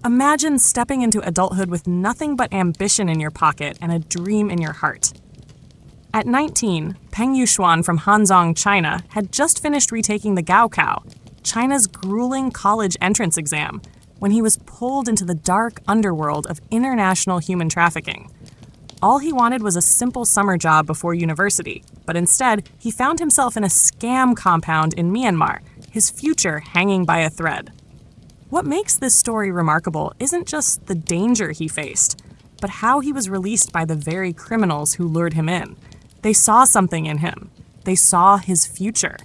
Imagine stepping into adulthood with nothing but ambition in your pocket and a dream in your heart. At 19, Peng Yuxuan from Hanzhong, China, had just finished retaking the Gaokao, China's grueling college entrance exam, when he was pulled into the dark underworld of international human trafficking. All he wanted was a simple summer job before university, but instead, he found himself in a scam compound in Myanmar, his future hanging by a thread. What makes this story remarkable isn't just the danger he faced, but how he was released by the very criminals who lured him in. They saw something in him. They saw his future.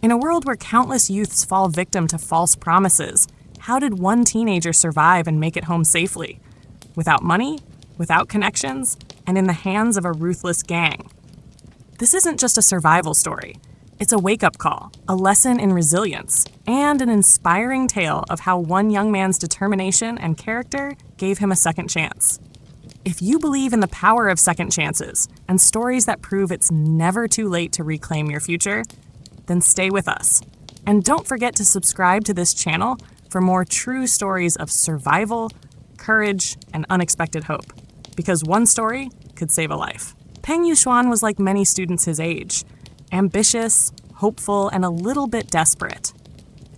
In a world where countless youths fall victim to false promises, how did one teenager survive and make it home safely? Without money, without connections, and in the hands of a ruthless gang. This isn't just a survival story. It's a wake-up call, a lesson in resilience, and an inspiring tale of how one young man's determination and character gave him a second chance. If you believe in the power of second chances and stories that prove it's never too late to reclaim your future, then stay with us. And don't forget to subscribe to this channel for more true stories of survival, courage, and unexpected hope. Because one story could save a life. Peng Yuxuan was like many students his age, ambitious, hopeful, and a little bit desperate.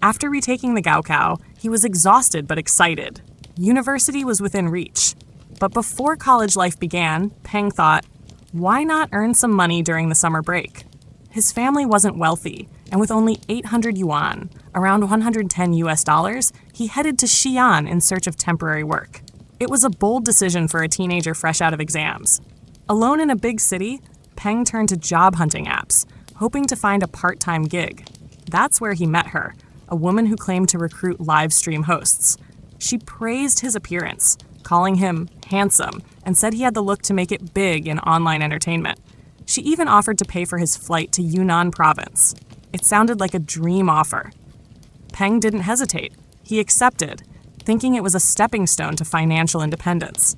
After retaking the Gaokao, he was exhausted but excited. University was within reach. But before college life began, Peng thought, why not earn some money during the summer break? His family wasn't wealthy, and with only 800 yuan, around 110 US dollars, he headed to Xi'an in search of temporary work. It was a bold decision for a teenager fresh out of exams. Alone in a big city, Peng turned to job hunting apps, hoping to find a part-time gig. That's where he met her, a woman who claimed to recruit live stream hosts. She praised his appearance, calling him handsome, and said he had the look to make it big in online entertainment. She even offered to pay for his flight to Yunnan province. It sounded like a dream offer. Peng didn't hesitate. He accepted, thinking it was a stepping stone to financial independence.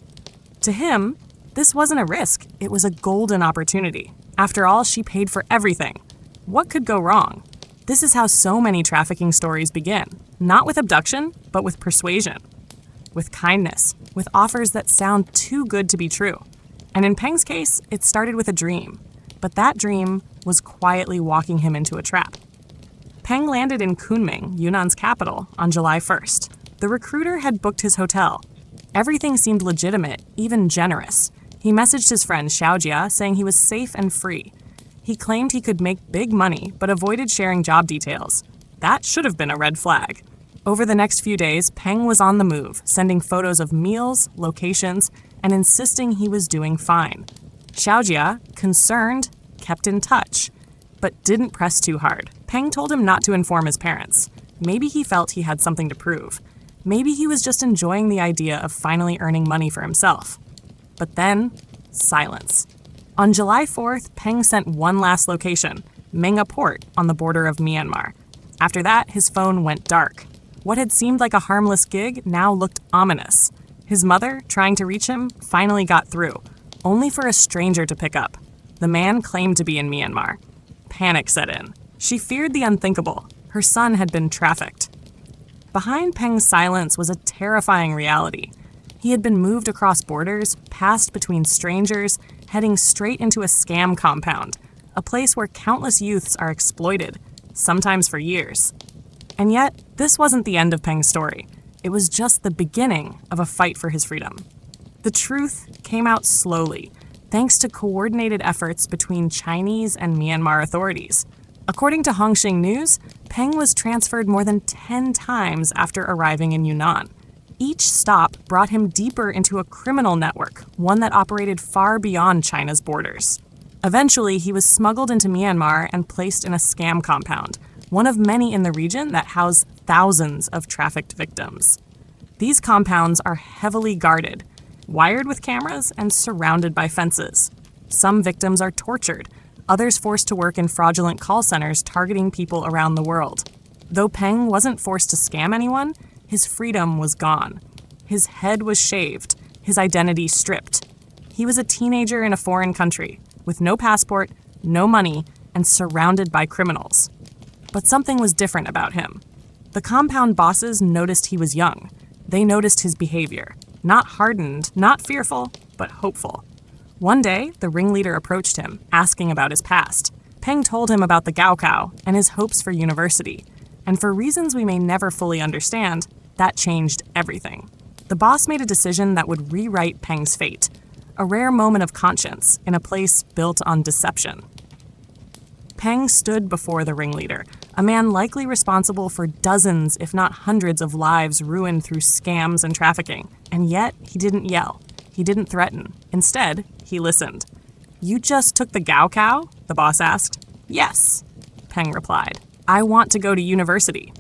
To him, this wasn't a risk, it was a golden opportunity. After all, she paid for everything. What could go wrong? This is how so many trafficking stories begin. Not with abduction, but with persuasion. With kindness, with offers that sound too good to be true. And in Peng's case, it started with a dream. But that dream was quietly walking him into a trap. Peng landed in Kunming, Yunnan's capital, on July 1st. The recruiter had booked his hotel. Everything seemed legitimate, even generous. He messaged his friend Xiaojia saying he was safe and free. He claimed he could make big money, but avoided sharing job details. That should have been a red flag. Over the next few days, Peng was on the move, sending photos of meals, locations, and insisting he was doing fine. Xiaojia, concerned, kept in touch, but didn't press too hard. Peng told him not to inform his parents. Maybe he felt he had something to prove. Maybe he was just enjoying the idea of finally earning money for himself. But then, silence. On July 4th, Peng sent one last location, Menga Port on the border of Myanmar. After that, his phone went dark. What had seemed like a harmless gig now looked ominous. His mother, trying to reach him, finally got through, only for a stranger to pick up. The man claimed to be in Myanmar. Panic set in. She feared the unthinkable. Her son had been trafficked. Behind Peng's silence was a terrifying reality. He had been moved across borders, passed between strangers, heading straight into a scam compound, a place where countless youths are exploited, sometimes for years. And yet, this wasn't the end of Peng's story. It was just the beginning of a fight for his freedom. The truth came out slowly, thanks to coordinated efforts between Chinese and Myanmar authorities. According to Hongxing News, Peng was transferred more than 10 times after arriving in Yunnan. Each stop brought him deeper into a criminal network, one that operated far beyond China's borders. Eventually, he was smuggled into Myanmar and placed in a scam compound, one of many in the region that house thousands of trafficked victims. These compounds are heavily guarded, wired with cameras, and surrounded by fences. Some victims are tortured, others forced to work in fraudulent call centers targeting people around the world. Though Peng wasn't forced to scam anyone, his freedom was gone. His head was shaved, his identity stripped. He was a teenager in a foreign country, with no passport, no money, and surrounded by criminals. But something was different about him. The compound bosses noticed he was young. They noticed his behavior. Not hardened, not fearful, but hopeful. One day, the ringleader approached him, asking about his past. Peng told him about the Gaokao and his hopes for university. And for reasons we may never fully understand, that changed everything. The boss made a decision that would rewrite Peng's fate. A rare moment of conscience in a place built on deception. Peng stood before the ringleader, a man likely responsible for dozens, if not hundreds, of lives ruined through scams and trafficking. And yet, he didn't yell. He didn't threaten. Instead, he listened. "You just took the Gaokao?" the boss asked. "Yes," Peng replied. "I want to go to university."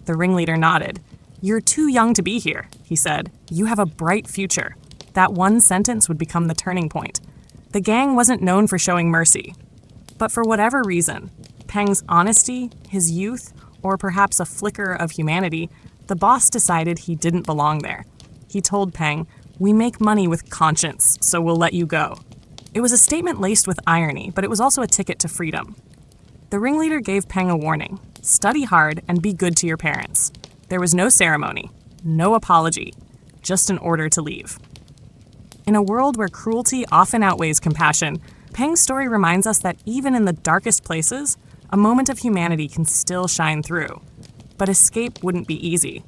The ringleader nodded. "You're too young to be here," he said. "You have a bright future." That one sentence would become the turning point. The gang wasn't known for showing mercy. But for whatever reason, Peng's honesty, his youth, or perhaps a flicker of humanity, the boss decided he didn't belong there. He told Peng, "We make money with conscience, so we'll let you go." It was a statement laced with irony, but it was also a ticket to freedom. The ringleader gave Peng a warning. Study hard and be good to your parents. There was no ceremony, no apology, just an order to leave. In a world where cruelty often outweighs compassion, Peng's story reminds us that even in the darkest places, a moment of humanity can still shine through. But escape wouldn't be easy,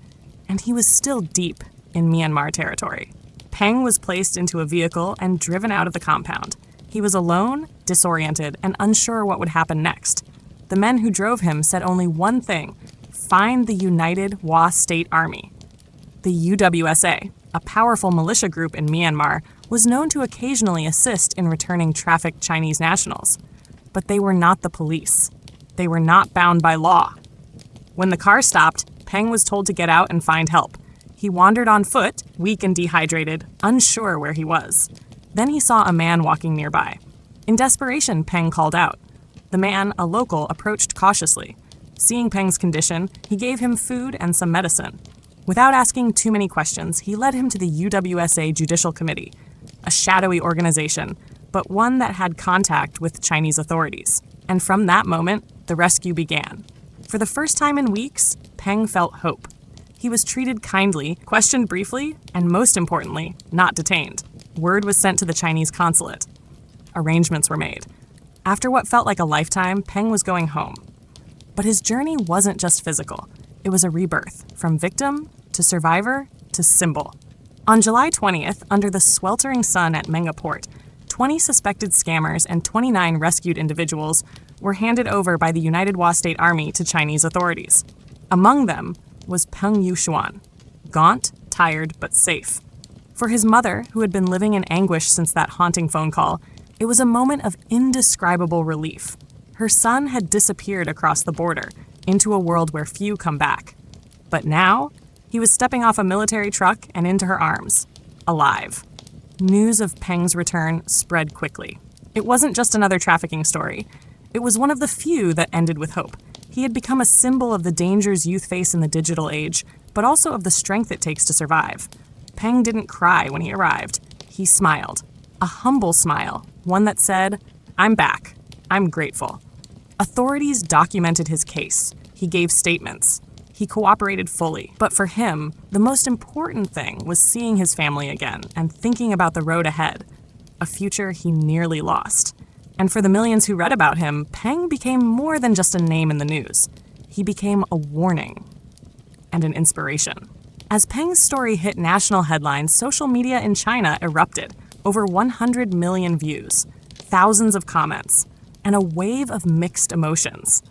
and he was still deep in Myanmar territory. Peng was placed into a vehicle and driven out of the compound. He was alone, disoriented, and unsure what would happen next. The men who drove him said only one thing: find the United Wa State Army. The UWSA, a powerful militia group in Myanmar, was known to occasionally assist in returning trafficked Chinese nationals. But they were not the police. They were not bound by law. When the car stopped, Peng was told to get out and find help. He wandered on foot, weak and dehydrated, unsure where he was. Then he saw a man walking nearby. In desperation, Peng called out. The man, a local, approached cautiously. Seeing Peng's condition, he gave him food and some medicine. Without asking too many questions, he led him to the UWSA Judicial Committee, a shadowy organization, but one that had contact with Chinese authorities. And from that moment, the rescue began. For the first time in weeks, Peng felt hope. He was treated kindly, questioned briefly, and most importantly, not detained. Word was sent to the Chinese consulate. Arrangements were made. After what felt like a lifetime, Peng was going home. But his journey wasn't just physical. It was a rebirth, from victim to survivor to symbol. On July 20th, under the sweltering sun at Menga Port, 20 suspected scammers and 29 rescued individuals were handed over by the United Wa State Army to Chinese authorities. Among them was Peng Yuxuan, gaunt, tired, but safe. For his mother, who had been living in anguish since that haunting phone call, it was a moment of indescribable relief. Her son had disappeared across the border, into a world where few come back. But now, he was stepping off a military truck and into her arms, alive. News of Peng's return spread quickly. It wasn't just another trafficking story. It was one of the few that ended with hope. He had become a symbol of the dangers youth face in the digital age, but also of the strength it takes to survive. Peng didn't cry when he arrived. He smiled. A humble smile, one that said, "I'm back. I'm grateful." Authorities documented his case. He gave statements. He cooperated fully. But for him, the most important thing was seeing his family again and thinking about the road ahead, a future he nearly lost. And for the millions who read about him, Peng became more than just a name in the news. He became a warning and an inspiration. As Peng's story hit national headlines, social media in China erupted. Over 100 million views, thousands of comments, and a wave of mixed emotions.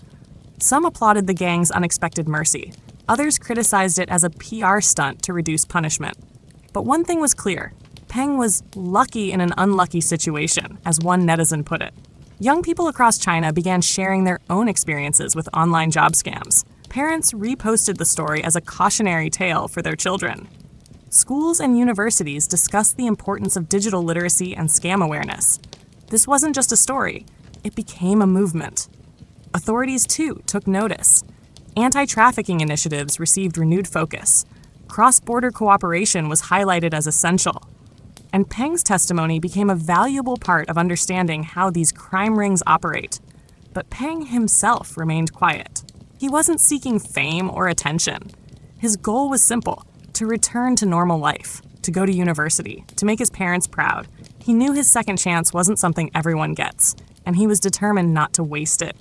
Some applauded the gang's unexpected mercy. Others criticized it as a PR stunt to reduce punishment. But one thing was clear. Peng was lucky in an unlucky situation, as one netizen put it. Young people across China began sharing their own experiences with online job scams. Parents reposted the story as a cautionary tale for their children. Schools and universities discussed the importance of digital literacy and scam awareness. This wasn't just a story. It became a movement. Authorities, too, took notice. Anti-trafficking initiatives received renewed focus. Cross-border cooperation was highlighted as essential. And Peng's testimony became a valuable part of understanding how these crime rings operate. But Peng himself remained quiet. He wasn't seeking fame or attention. His goal was simple: to return to normal life, to go to university, to make his parents proud. He knew his second chance wasn't something everyone gets, and he was determined not to waste it.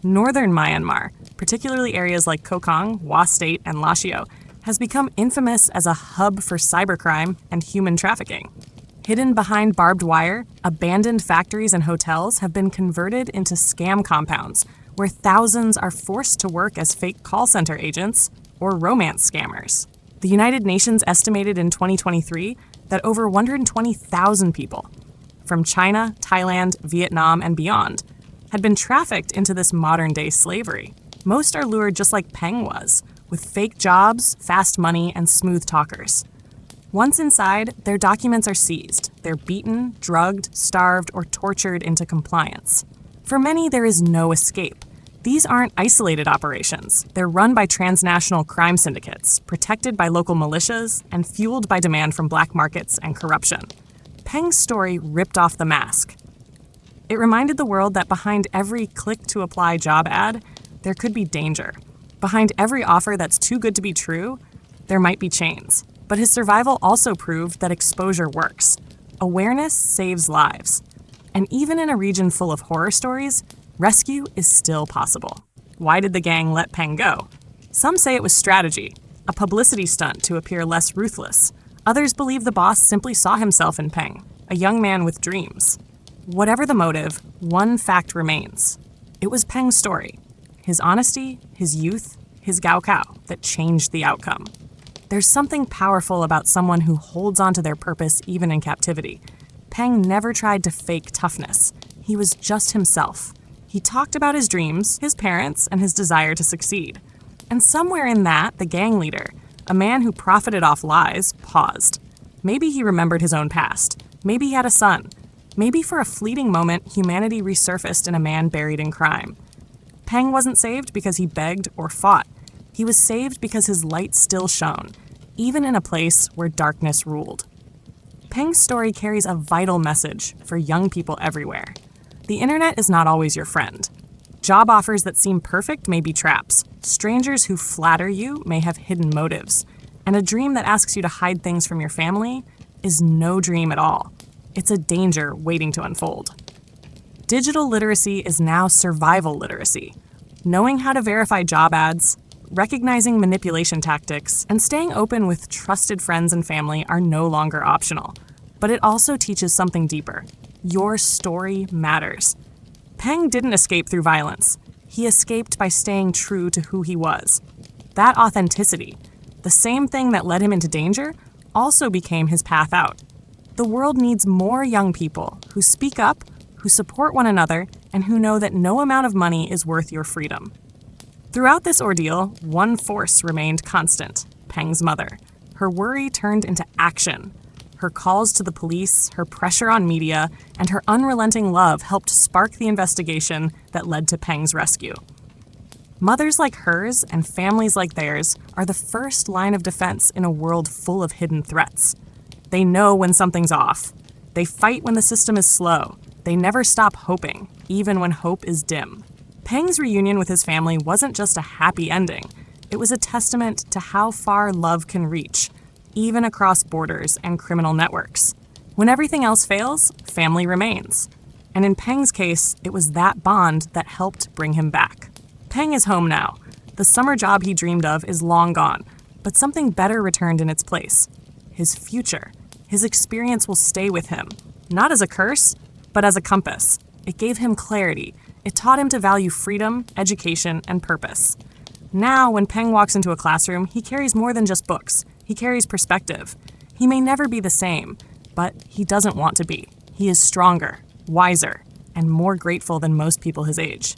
Northern Myanmar, particularly areas like Kokang, Wa State, and Lashio, has become infamous as a hub for cybercrime and human trafficking. Hidden behind barbed wire, abandoned factories and hotels have been converted into scam compounds where thousands are forced to work as fake call center agents or romance scammers. The United Nations estimated in 2023 that over 120,000 people from China, Thailand, Vietnam, and beyond had been trafficked into this modern-day slavery. Most are lured just like Peng was, with fake jobs, fast money, and smooth talkers. Once inside, their documents are seized. They're beaten, drugged, starved, or tortured into compliance. For many, there is no escape. These aren't isolated operations. They're run by transnational crime syndicates, protected by local militias, and fueled by demand from black markets and corruption. Peng's story ripped off the mask. It reminded the world that behind every click-to-apply job ad, there could be danger. Behind every offer that's too good to be true, there might be chains. But his survival also proved that exposure works. Awareness saves lives. And even in a region full of horror stories, rescue is still possible. Why did the gang let Peng go? Some say it was strategy, a publicity stunt to appear less ruthless. Others believe the boss simply saw himself in Peng, a young man with dreams. Whatever the motive, one fact remains. It was Peng's story, his honesty, his youth, his Gaokao, that changed the outcome. There's something powerful about someone who holds on to their purpose even in captivity. Peng never tried to fake toughness. He was just himself. He talked about his dreams, his parents, and his desire to succeed. And somewhere in that, the gang leader, a man who profited off lies, paused. Maybe he remembered his own past. Maybe he had a son. Maybe for a fleeting moment, humanity resurfaced in a man buried in crime. Peng wasn't saved because he begged or fought. He was saved because his light still shone, even in a place where darkness ruled. Peng's story carries a vital message for young people everywhere. The internet is not always your friend. Job offers that seem perfect may be traps. Strangers who flatter you may have hidden motives. And a dream that asks you to hide things from your family is no dream at all. It's a danger waiting to unfold. Digital literacy is now survival literacy. Knowing how to verify job ads, recognizing manipulation tactics, and staying open with trusted friends and family are no longer optional. But it also teaches something deeper. Your story matters. Peng didn't escape through violence. He escaped by staying true to who he was. That authenticity, the same thing that led him into danger, also became his path out. The world needs more young people who speak up, who support one another, and who know that no amount of money is worth your freedom. Throughout this ordeal, one force remained constant: Peng's mother. Her worry turned into action. Her calls to the police, her pressure on media, and her unrelenting love helped spark the investigation that led to Peng's rescue. Mothers like hers and families like theirs are the first line of defense in a world full of hidden threats. They know when something's off. They fight when the system is slow. They never stop hoping, even when hope is dim. Peng's reunion with his family wasn't just a happy ending. It was a testament to how far love can reach, even across borders and criminal networks. When everything else fails, family remains. And in Peng's case, it was that bond that helped bring him back. Peng is home now. The summer job he dreamed of is long gone, but something better returned in its place. His future. His experience will stay with him, not as a curse, but as a compass. It gave him clarity. It taught him to value freedom, education, and purpose. Now, when Peng walks into a classroom, he carries more than just books. He carries perspective. He may never be the same, but he doesn't want to be. He is stronger, wiser, and more grateful than most people his age.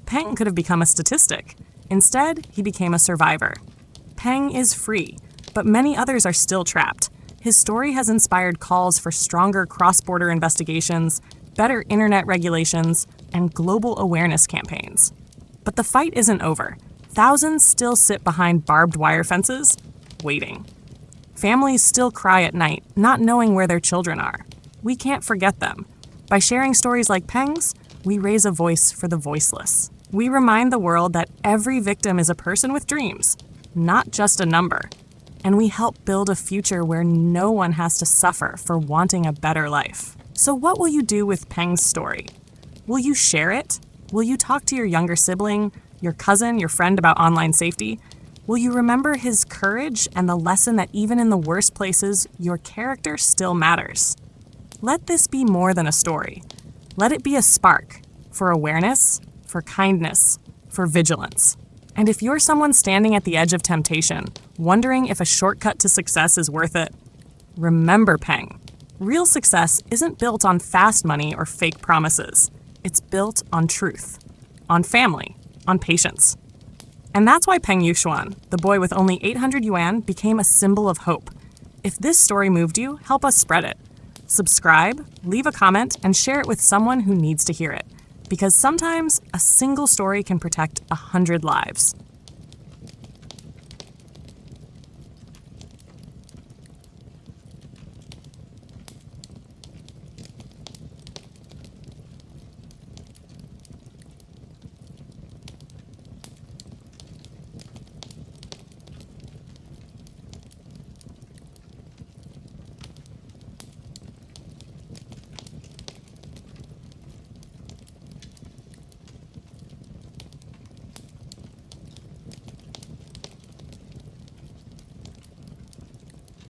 Peng could have become a statistic. Instead, he became a survivor. Peng is free, but many others are still trapped. His story has inspired calls for stronger cross-border investigations, better internet regulations, and global awareness campaigns. But the fight isn't over. Thousands still sit behind barbed wire fences, waiting. Families still cry at night, not knowing where their children are. We can't forget them. By sharing stories like Peng's, we raise a voice for the voiceless. We remind the world that every victim is a person with dreams, not just a number. And we help build a future where no one has to suffer for wanting a better life. So what will you do with Peng's story? Will you share it? Will you talk to your younger sibling, your cousin, your friend about online safety? Will you remember his courage and the lesson that even in the worst places, your character still matters? Let this be more than a story. Let it be a spark for awareness, for kindness, for vigilance. And if you're someone standing at the edge of temptation, wondering if a shortcut to success is worth it, remember Peng. Real success isn't built on fast money or fake promises. It's built on truth, on family, on patience. And that's why Peng Yuxuan, the boy with only 800 yuan, became a symbol of hope. If this story moved you, help us spread it. Subscribe, leave a comment, and share it with someone who needs to hear it. Because sometimes a single story can protect 100 lives.